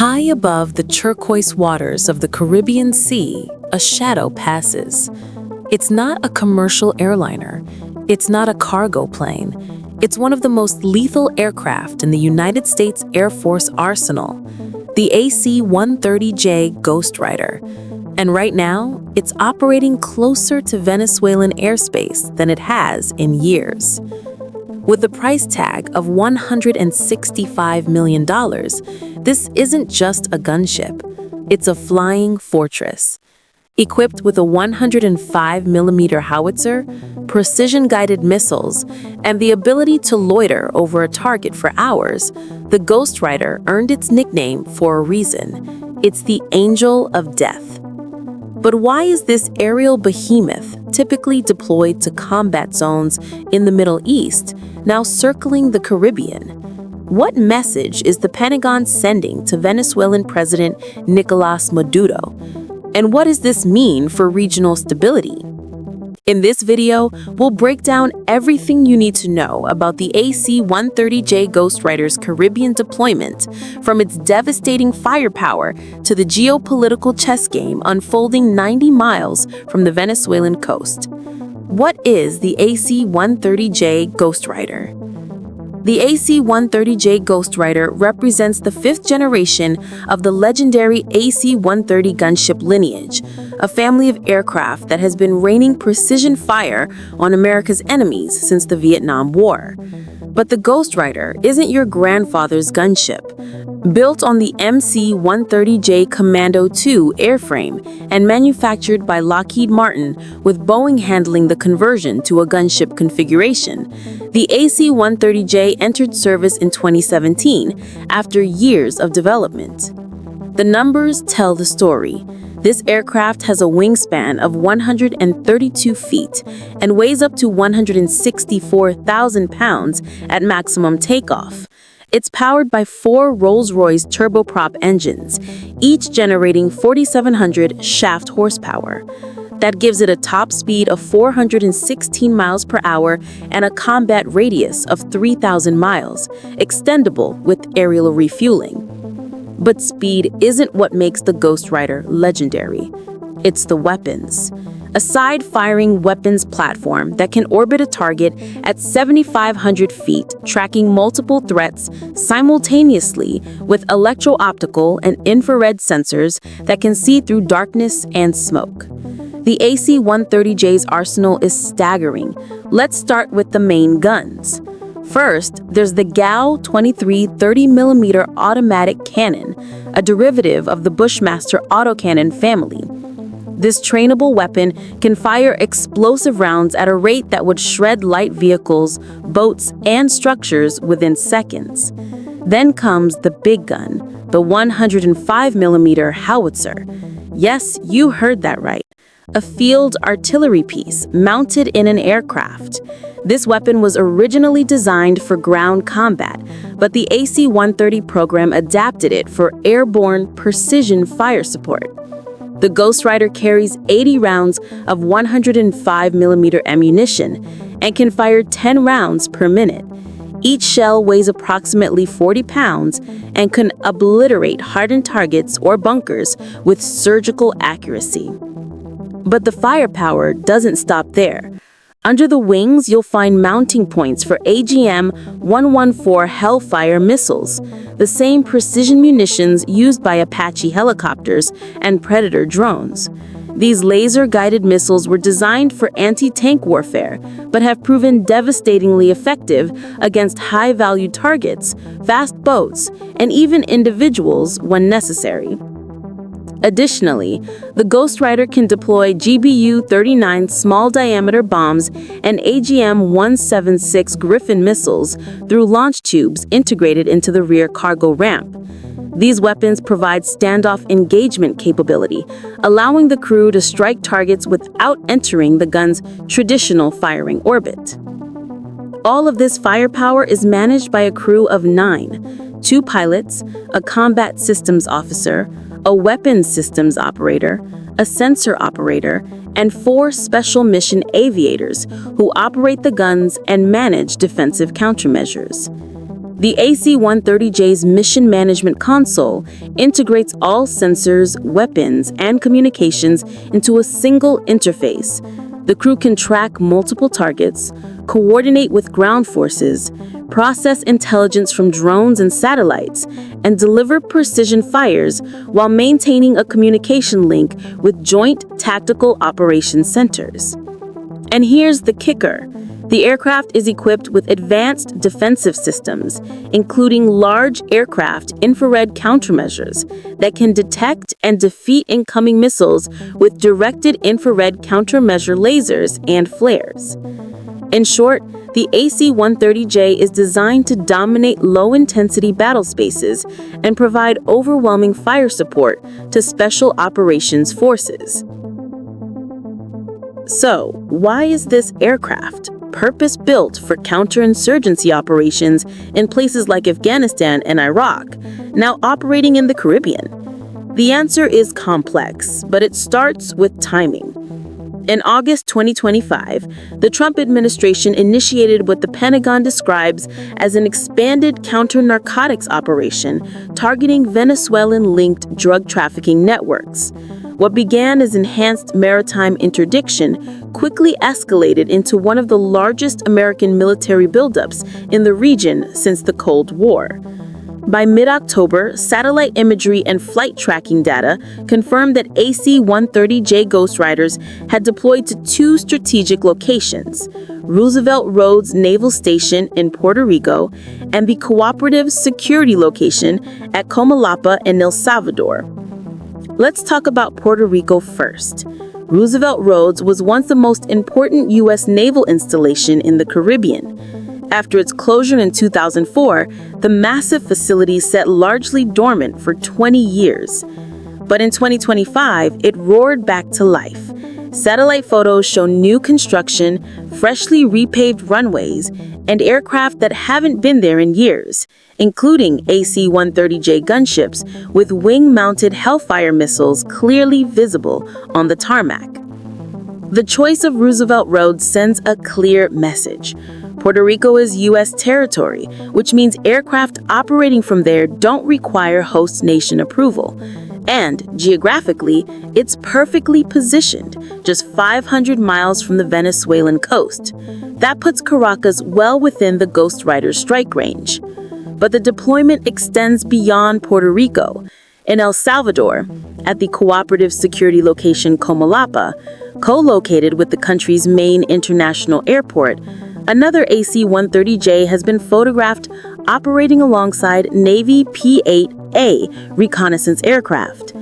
High above the turquoise waters of the Caribbean Sea, a shadow passes. It's not a commercial airliner. It's not a cargo plane. It's one of the most lethal aircraft in the United States Air Force arsenal, the AC-130J Ghostrider. And right now, it's operating closer to Venezuelan airspace than it has in years. With a price tag of $165 million, this isn't just a gunship. It's a flying fortress. Equipped with a 105mm howitzer, precision-guided missiles, and the ability to loiter over a target for hours, the Ghostrider earned its nickname for a reason. It's the Angel of Death. But why is this aerial behemoth, typically deployed to combat zones in the Middle East, now circling the Caribbean? What message is the Pentagon sending to Venezuelan President Nicolas Maduro? And what does this mean for regional stability? In this video, we'll break down everything you need to know about the AC-130J Ghostrider's Caribbean deployment, from its devastating firepower to the geopolitical chess game unfolding 90 miles from the Venezuelan coast. What is the AC-130J Ghostrider? The AC-130J Ghostrider represents the fifth generation of the legendary AC-130 gunship lineage, a family of aircraft that has been raining precision fire on America's enemies since the Vietnam War. But the Ghostrider isn't your grandfather's gunship. Built on the MC-130J Commando II airframe and manufactured by Lockheed Martin, with Boeing handling the conversion to a gunship configuration, the AC-130J entered service in 2017 after years of development. The numbers tell the story. This aircraft has a wingspan of 132 feet and weighs up to 164,000 pounds at maximum takeoff. It's powered by 4 Rolls-Royce turboprop engines, each generating 4,700 shaft horsepower. That gives it a top speed of 416 miles per hour and a combat radius of 3,000 miles, extendable with aerial refueling. But speed isn't what makes the Ghostrider legendary. It's the weapons. A side-firing weapons platform that can orbit a target at 7,500 feet, tracking multiple threats simultaneously with electro-optical and infrared sensors that can see through darkness and smoke. The AC-130J's arsenal is staggering. Let's start with the main guns. First, there's the GAU 23 30mm automatic cannon, a derivative of the Bushmaster autocannon family. This trainable weapon can fire explosive rounds at a rate that would shred light vehicles, boats, and structures within seconds. Then comes the big gun, the 105mm howitzer. Yes, you heard that right. A field artillery piece mounted in an aircraft. This weapon was originally designed for ground combat, but the AC-130 program adapted it for airborne precision fire support. The Ghostrider carries 80 rounds of 105mm ammunition and can fire 10 rounds per minute. Each shell weighs approximately 40 pounds and can obliterate hardened targets or bunkers with surgical accuracy. But the firepower doesn't stop there. Under the wings, you'll find mounting points for AGM-114 Hellfire missiles, the same precision munitions used by Apache helicopters and Predator drones. These laser-guided missiles were designed for anti-tank warfare, but have proven devastatingly effective against high-value targets, fast boats, and even individuals when necessary. Additionally, the Ghostrider can deploy GBU-39 small-diameter bombs and AGM-176 Griffin missiles through launch tubes integrated into the rear cargo ramp. These weapons provide standoff engagement capability, allowing the crew to strike targets without entering the gun's traditional firing orbit. All of this firepower is managed by a crew of 9, 2 pilots, a combat systems officer, a weapons systems operator, a sensor operator, and 4 special mission aviators who operate the guns and manage defensive countermeasures. The AC-130J's mission management console integrates all sensors, weapons, and communications into a single interface. The crew can track multiple targets, coordinate with ground forces, process intelligence from drones and satellites, and deliver precision fires while maintaining a communication link with joint tactical operations centers. And here's the kicker. The aircraft is equipped with advanced defensive systems, including large aircraft infrared countermeasures that can detect and defeat incoming missiles with directed infrared countermeasure lasers and flares. In short, the AC-130J is designed to dominate low-intensity battle spaces and provide overwhelming fire support to special operations forces. So, why is this aircraft, purpose-built for counterinsurgency operations in places like Afghanistan and Iraq, now operating in the Caribbean? The answer is complex, but it starts with timing. In August 2025, the Trump administration initiated what the Pentagon describes as an expanded counter-narcotics operation targeting Venezuelan-linked drug trafficking networks. What began as enhanced maritime interdiction quickly escalated into one of the largest American military buildups in the region since the Cold War. By mid-October, satellite imagery and flight tracking data confirmed that AC-130J Ghostriders had deployed to two strategic locations, Roosevelt Roads Naval Station in Puerto Rico and the cooperative security location at Comalapa in El Salvador. Let's talk about Puerto Rico first. Roosevelt Roads was once the most important U.S. naval installation in the Caribbean. After its closure in 2004, the massive facility sat largely dormant for 20 years. But in 2025, it roared back to life. Satellite photos show new construction, freshly repaved runways, and aircraft that haven't been there in years, including AC-130J gunships with wing-mounted Hellfire missiles clearly visible on the tarmac. The choice of Roosevelt Roads sends a clear message. Puerto Rico is U.S. territory, which means aircraft operating from there don't require host nation approval. And, geographically, it's perfectly positioned, just 500 miles from the Venezuelan coast. That puts Caracas well within the Ghostrider strike range. But the deployment extends beyond Puerto Rico. In El Salvador, at the cooperative security location Comalapa, co-located with the country's main international airport, another AC-130J has been photographed operating alongside Navy P-8A reconnaissance aircraft.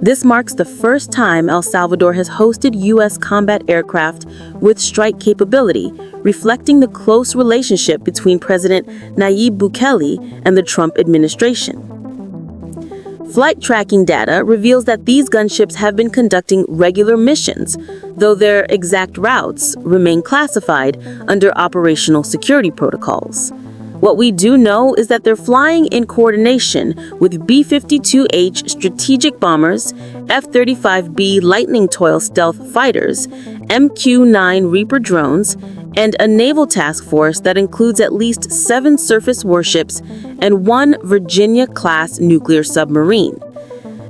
This marks the first time El Salvador has hosted U.S. combat aircraft with strike capability, reflecting the close relationship between President Nayib Bukele and the Trump administration. Flight tracking data reveals that these gunships have been conducting regular missions, though their exact routes remain classified under operational security protocols. What we do know is that they're flying in coordination with B-52H strategic bombers, F-35B Lightning Toil stealth fighters, MQ-9 Reaper drones, and a naval task force that includes at least 7 surface warships and 1 Virginia-class nuclear submarine.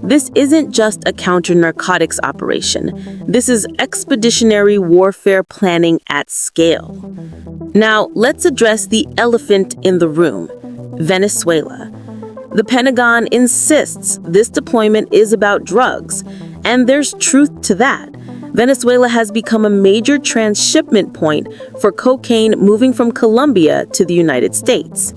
This isn't just a counter-narcotics operation. This is expeditionary warfare planning at scale. Now, let's address the elephant in the room, Venezuela. The Pentagon insists this deployment is about drugs, and there's truth to that. Venezuela has become a major transshipment point for cocaine moving from Colombia to the United States.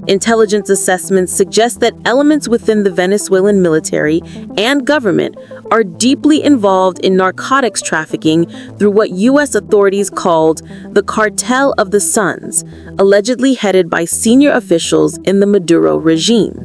Intelligence assessments suggest that elements within the Venezuelan military and government are deeply involved in narcotics trafficking through what U.S. authorities called the Cartel of the Suns, allegedly headed by senior officials in the Maduro regime.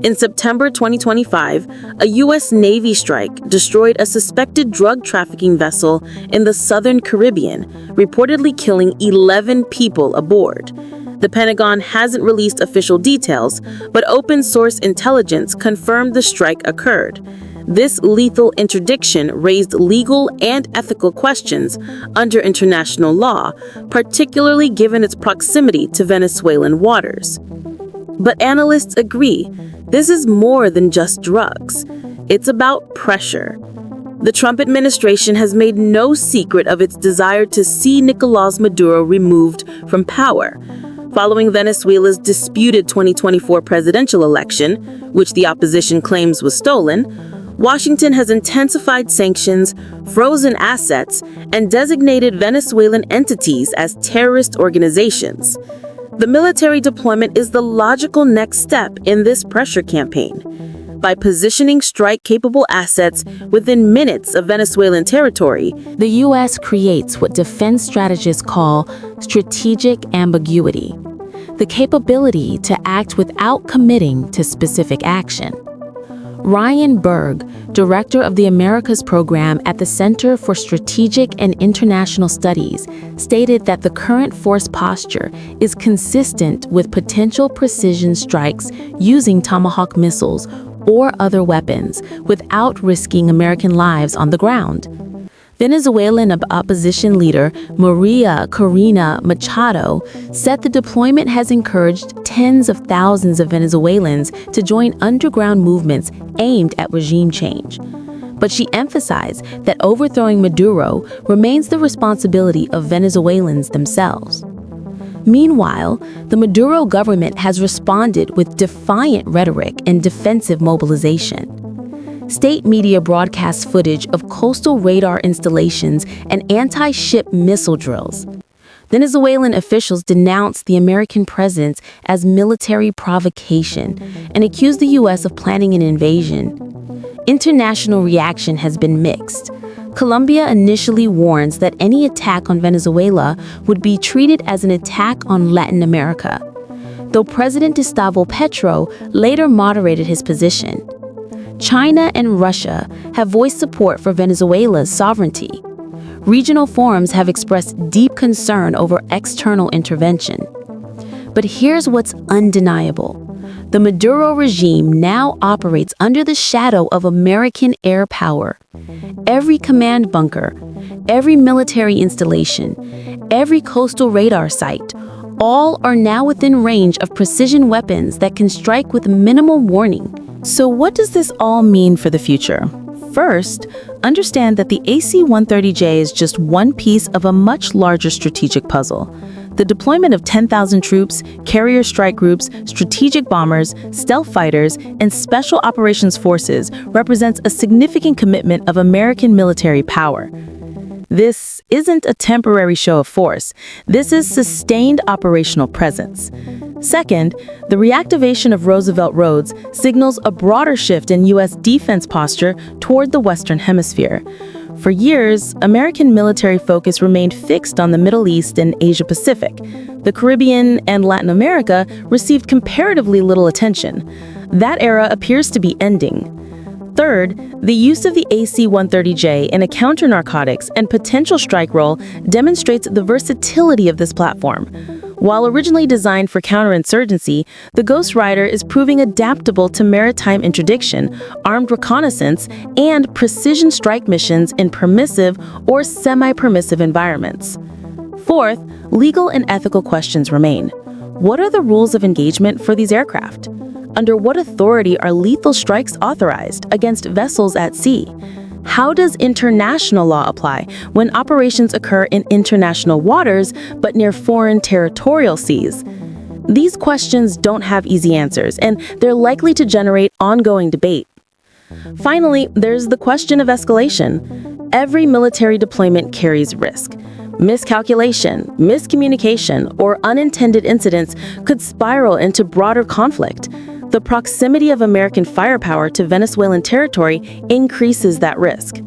In September 2025, a U.S. Navy strike destroyed a suspected drug trafficking vessel in the southern Caribbean, reportedly killing 11 people aboard. The Pentagon hasn't released official details, but open-source intelligence confirmed the strike occurred. This lethal interdiction raised legal and ethical questions under international law, particularly given its proximity to Venezuelan waters. But analysts agree, this is more than just drugs. It's about pressure. The Trump administration has made no secret of its desire to see Nicolás Maduro removed from power. Following Venezuela's disputed 2024 presidential election, which the opposition claims was stolen, Washington has intensified sanctions, frozen assets, and designated Venezuelan entities as terrorist organizations. The military deployment is the logical next step in this pressure campaign. By positioning strike-capable assets within minutes of Venezuelan territory, The U.S. creates what defense strategists call strategic ambiguity, the capability to act without committing to specific action. Ryan Berg, director of the Americas program at the Center for Strategic and International Studies, stated that the current force posture is consistent with potential precision strikes using Tomahawk missiles or other weapons without risking American lives on the ground. Venezuelan opposition leader Maria Corina Machado said the deployment has encouraged tens of thousands of Venezuelans to join underground movements aimed at regime change. But she emphasized that overthrowing Maduro remains the responsibility of Venezuelans themselves. Meanwhile, the Maduro government has responded with defiant rhetoric and defensive mobilization. State media broadcasts footage of coastal radar installations and anti-ship missile drills. Venezuelan officials denounced the American presence as military provocation and accused the U.S. of planning an invasion. International reaction has been mixed. Colombia initially warns that any attack on Venezuela would be treated as an attack on Latin America, though President Gustavo Petro later moderated his position. China and Russia have voiced support for Venezuela's sovereignty. Regional forums have expressed deep concern over external intervention. But here's what's undeniable. The Maduro regime now operates under the shadow of American air power. Every command bunker, every military installation, every coastal radar site, all are now within range of precision weapons that can strike with minimal warning. So what does this all mean for the future? First, understand that the AC-130J is just one piece of a much larger strategic puzzle. The deployment of 10,000 troops, carrier strike groups, strategic bombers, stealth fighters, and special operations forces represents a significant commitment of American military power. This isn't a temporary show of force. This is sustained operational presence. Second, the reactivation of Roosevelt roads signals a broader shift in U.S. defense posture toward the Western Hemisphere. For years, American military focus remained fixed on the Middle East and Asia-Pacific. The Caribbean and Latin America received comparatively little attention. That era appears to be ending. Third, the use of the AC-130J in a counter-narcotics and potential strike role demonstrates the versatility of this platform. While originally designed for counterinsurgency, the Ghostrider is proving adaptable to maritime interdiction, armed reconnaissance, and precision strike missions in permissive or semi-permissive environments. Fourth, legal and ethical questions remain. What are the rules of engagement for these aircraft? Under what authority are lethal strikes authorized against vessels at sea? How does international law apply when operations occur in international waters but near foreign territorial seas? These questions don't have easy answers, and they're likely to generate ongoing debate. Finally, there's the question of escalation. Every military deployment carries risk. Miscalculation, miscommunication, or unintended incidents could spiral into broader conflict. The proximity of American firepower to Venezuelan territory increases that risk.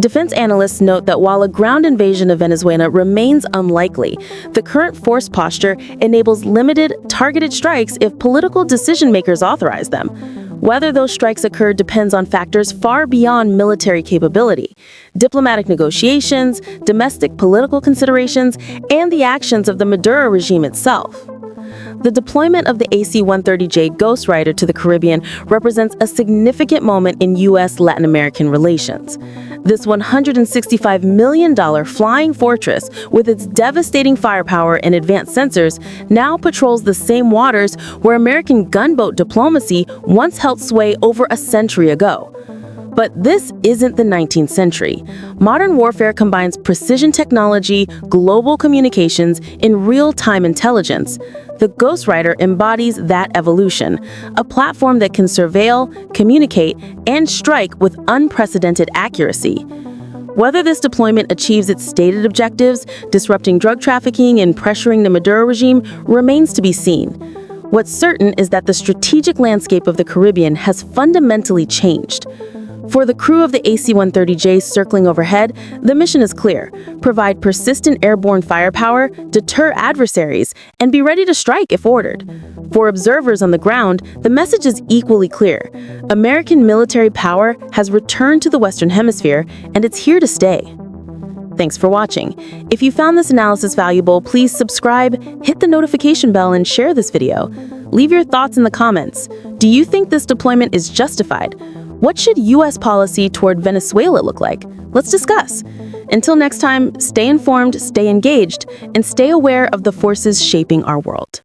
Defense analysts note that while a ground invasion of Venezuela remains unlikely, the current force posture enables limited, targeted strikes if political decision-makers authorize them. Whether those strikes occur depends on factors far beyond military capability: diplomatic negotiations, domestic political considerations, and the actions of the Maduro regime itself. The deployment of the AC-130J Ghostrider to the Caribbean represents a significant moment in U.S.-Latin American relations. This $165 million flying fortress, with its devastating firepower and advanced sensors, now patrols the same waters where American gunboat diplomacy once held sway over a century ago. But this isn't the 19th century. Modern warfare combines precision technology, global communications, and real-time intelligence. The Ghostrider embodies that evolution, a platform that can surveil, communicate, and strike with unprecedented accuracy. Whether this deployment achieves its stated objectives, disrupting drug trafficking and pressuring the Maduro regime, remains to be seen. What's certain is that the strategic landscape of the Caribbean has fundamentally changed. For the crew of the AC-130J circling overhead, the mission is clear: provide persistent airborne firepower, deter adversaries, and be ready to strike if ordered. For observers on the ground, the message is equally clear: American military power has returned to the Western Hemisphere, and it's here to stay. Thanks for watching. If you found this analysis valuable, please subscribe, hit the notification bell, and share this video. Leave your thoughts in the comments. Do you think this deployment is justified? What should U.S. policy toward Venezuela look like? Let's discuss. Until next time, stay informed, stay engaged, and stay aware of the forces shaping our world.